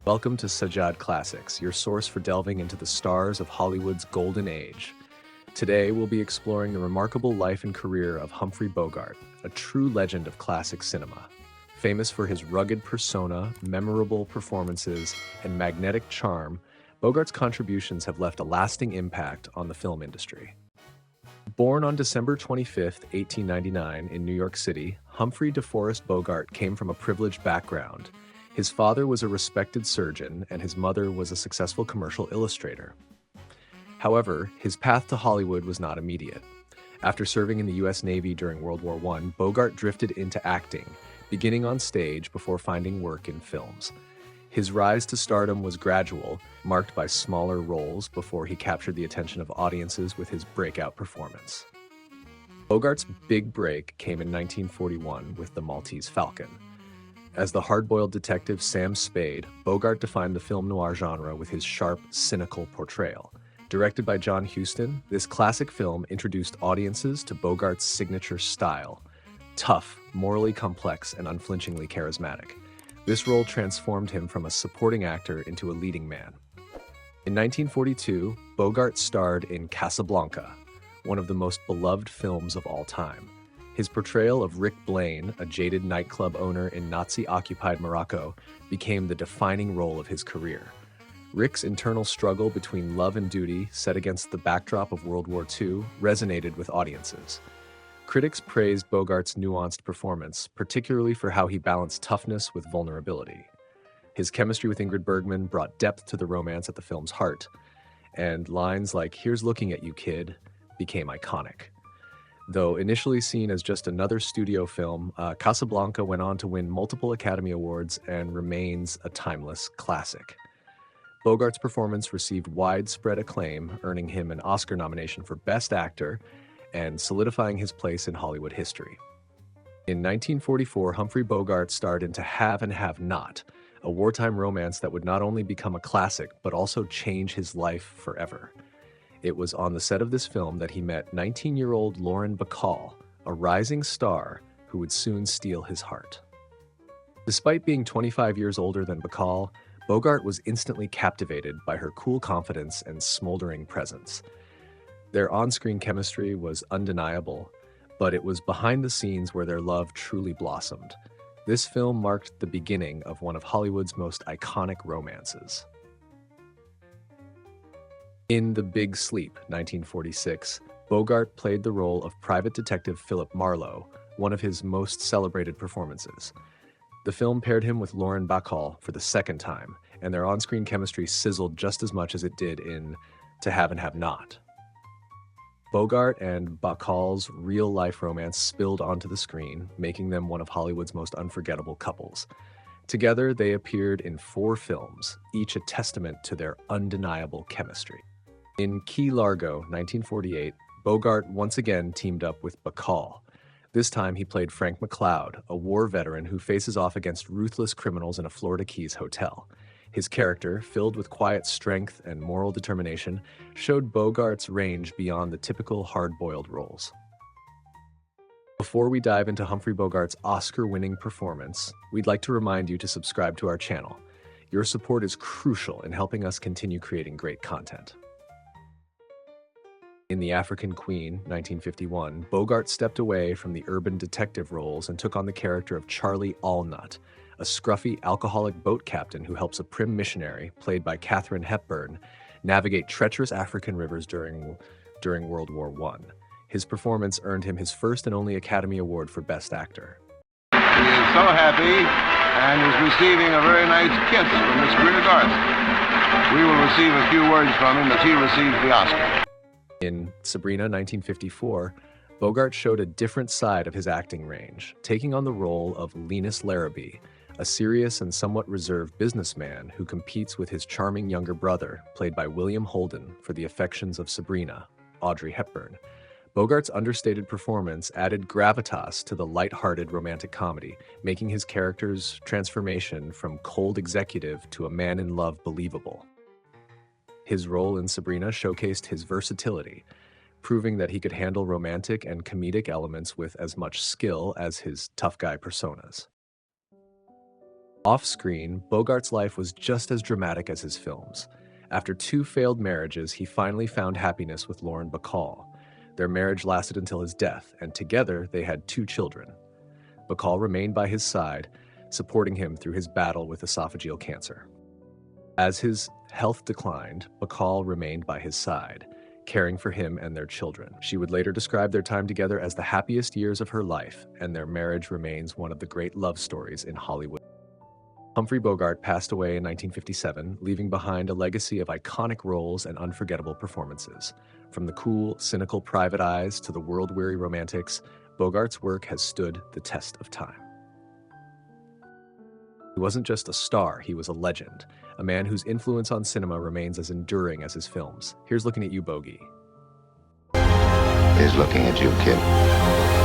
Welcome to Sajad Classics, your source for delving into the stars of Hollywood's golden age. Today, we'll be exploring the remarkable life and career of Humphrey Bogart, a true legend of classic cinema. Famous for his rugged persona, memorable performances, and magnetic charm, Bogart's contributions have left a lasting impact on the film industry. Born on December 25, 1899, in New York City, Humphrey DeForest Bogart came from a privileged background. His father was a respected surgeon, and his mother was a successful commercial illustrator. However, his path to Hollywood was not immediate. After serving in the U.S. Navy during World War I, Bogart drifted into acting, beginning on stage before finding work in films. His rise to stardom was gradual, marked by smaller roles before he captured the attention of audiences with his breakout performance. Bogart's big break came in 1941 with The Maltese Falcon. As the hard-boiled detective Sam Spade, Bogart defined the film noir genre with his sharp, cynical portrayal. Directed by John Huston, this classic film introduced audiences to Bogart's signature style: tough, morally complex, and unflinchingly charismatic. This role transformed him from a supporting actor into a leading man. In 1942, Bogart starred in Casablanca, one of the most beloved films of all time. His portrayal of Rick Blaine, a jaded nightclub owner in Nazi-occupied Morocco, became the defining role of his career. Rick's internal struggle between love and duty, set against the backdrop of World War II, resonated with audiences. Critics praised Bogart's nuanced performance, particularly for how he balanced toughness with vulnerability. His chemistry with Ingrid Bergman brought depth to the romance at the film's heart, and lines like "Here's looking at you, kid" became iconic. Though initially seen as just another studio film, Casablanca went on to win multiple Academy Awards and remains a timeless classic. Bogart's performance received widespread acclaim, earning him an Oscar nomination for Best Actor and solidifying his place in Hollywood history. In 1944, Humphrey Bogart starred in To Have and Have Not, a wartime romance that would not only become a classic, but also change his life forever. It was on the set of this film that he met 19-year-old Lauren Bacall, a rising star who would soon steal his heart. Despite being 25 years older than Bacall, Bogart was instantly captivated by her cool confidence and smoldering presence. Their on-screen chemistry was undeniable, but it was behind the scenes where their love truly blossomed. This film marked the beginning of one of Hollywood's most iconic romances. In The Big Sleep, 1946, Bogart played the role of private detective Philip Marlowe, one of his most celebrated performances. The film paired him with Lauren Bacall for the second time, and their on-screen chemistry sizzled just as much as it did in To Have and Have Not. Bogart and Bacall's real-life romance spilled onto the screen, making them one of Hollywood's most unforgettable couples. Together, they appeared in 4 films, each a testament to their undeniable chemistry. In Key Largo, 1948, Bogart once again teamed up with Bacall. This time he played Frank McCloud, a war veteran who faces off against ruthless criminals in a Florida Keys hotel. His character, filled with quiet strength and moral determination, showed Bogart's range beyond the typical hard-boiled roles. Before we dive into Humphrey Bogart's Oscar-winning performance, we'd like to remind you to subscribe to our channel. Your support is crucial in helping us continue creating great content. In The African Queen, 1951, Bogart stepped away from the urban detective roles and took on the character of Charlie Allnut, a scruffy, alcoholic boat captain who helps a prim missionary, played by Katharine Hepburn, navigate treacherous African rivers during World War I. His performance earned him his first and only Academy Award for Best Actor. He is so happy and is receiving a very nice kiss from Miss Sabrina Garth. We will receive a few words from him as he receives the Oscar. In Sabrina, 1954, Bogart showed a different side of his acting range, taking on the role of Linus Larrabee, a serious and somewhat reserved businessman who competes with his charming younger brother, played by William Holden, for the affections of Sabrina, Audrey Hepburn. Bogart's understated performance added gravitas to the light-hearted romantic comedy, making his character's transformation from cold executive to a man-in-love believable. His role in Sabrina showcased his versatility, proving that he could handle romantic and comedic elements with as much skill as his tough guy personas. Off-screen, Bogart's life was just as dramatic as his films. After 2 failed marriages, he finally found happiness with Lauren Bacall. Their marriage lasted until his death, and together they had 2 children. Bacall remained by his side, supporting him through his battle with esophageal cancer. As his health declined, Bacall remained by his side, caring for him and their children. She would later describe their time together as the happiest years of her life, and their marriage remains one of the great love stories in Hollywood. Humphrey Bogart passed away in 1957, leaving behind a legacy of iconic roles and unforgettable performances. From the cool, cynical private eyes to the world-weary romantics, Bogart's work has stood the test of time. He wasn't just a star, he was a legend, a man whose influence on cinema remains as enduring as his films. Here's looking at you, Bogey. He's looking at you, kid.